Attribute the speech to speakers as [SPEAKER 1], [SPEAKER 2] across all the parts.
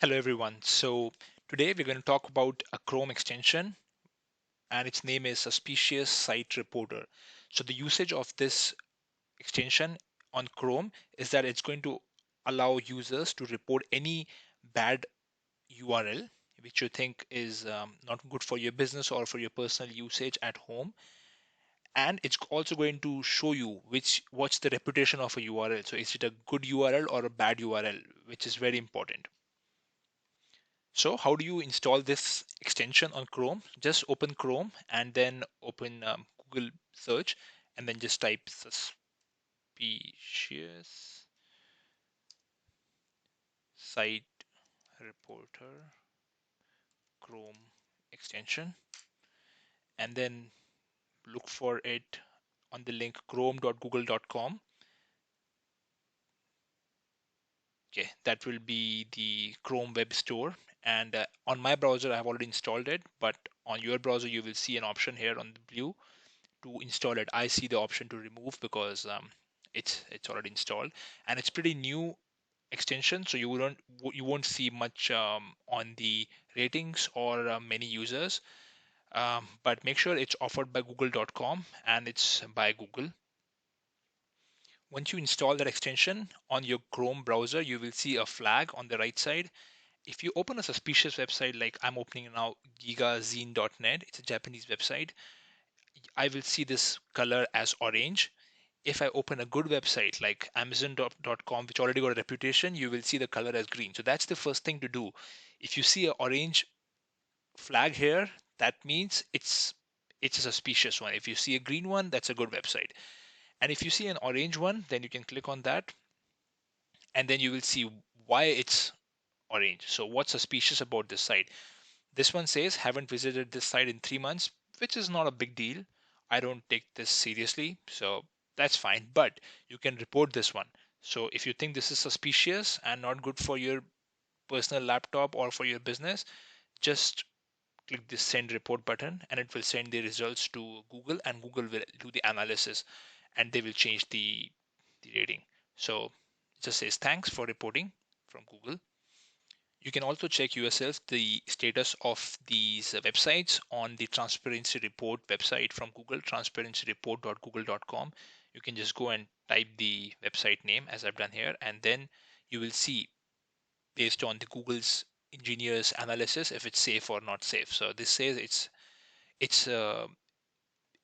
[SPEAKER 1] Hello everyone. So today we're going to talk about a Chrome extension and its name is Suspicious Site Reporter. So the usage of this extension on Chrome is that it's going to allow users to report any bad URL which you think is not good for your business or for your personal usage at home. And it's also going to show you what's the reputation of a URL. So is it a good URL or a bad URL, which is very important. So how do you install this extension on Chrome? Just open Chrome and then open Google search and then just type suspicious site reporter Chrome extension and then look for it on the link chrome.google.com. Okay, that will be the Chrome web store. And on my browser, I have already installed it, but on your browser, you will see an option here on the blue to install it. I see the option to remove because it's already installed and it's pretty new extension, so you won't see much on the ratings or many users. But make sure it's offered by Google.com and it's by Google. Once you install that extension on your Chrome browser, you will see a flag on the right side. If you open a suspicious website like I'm opening now, gigazine.net, it's a Japanese website, I will see this color as orange. If I open a good website like Amazon.com, which already got a reputation, you will see the color as green. So that's the first thing to do. If you see an orange flag here, that means it's a suspicious one. If you see a green one, that's a good website. And if you see an orange one, then you can click on that and then you will see why it's orange. So what's suspicious about this site? This one says haven't visited this site in 3 months, which is not a big deal. I don't take this seriously, so that's fine. But you can report this one. So if you think this is suspicious and not good for your personal laptop or for your business, just click this send report button and it will send the results to Google and Google will do the analysis and they will change the rating. So it just says thanks for reporting from Google. You can also check yourself the status of these websites on the Transparency Report website from Google, transparencyreport.google.com. You can just go and type the website name as I've done here, and then you will see based on the Google's engineers analysis if it's safe or not safe. So this says it's a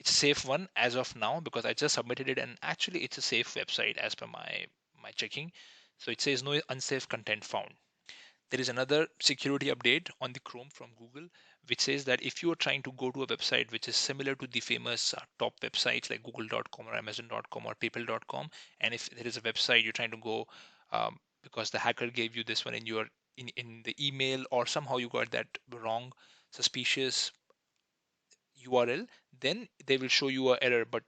[SPEAKER 1] it's a safe one as of now because I just submitted it and actually it's a safe website as per my checking. So it says no unsafe content found. There is another security update on the Chrome from Google, which says that if you are trying to go to a website which is similar to the famous top websites like google.com or amazon.com or people.com, and if there is a website you're trying to go because the hacker gave you this one in your in the email or somehow you got that wrong suspicious URL, then they will show you a error. But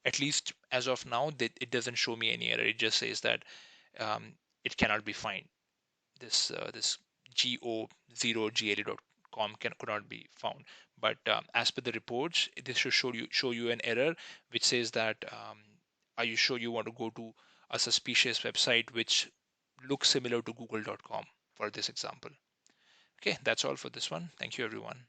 [SPEAKER 1] at least as of now, it doesn't show me any error. It just says that it cannot be found. This go0gla.com could not be found. But as per the reports, this should show you an error which says that are you sure you want to go to a suspicious website which looks similar to google.com for this example. Okay, that's all for this one. Thank you everyone.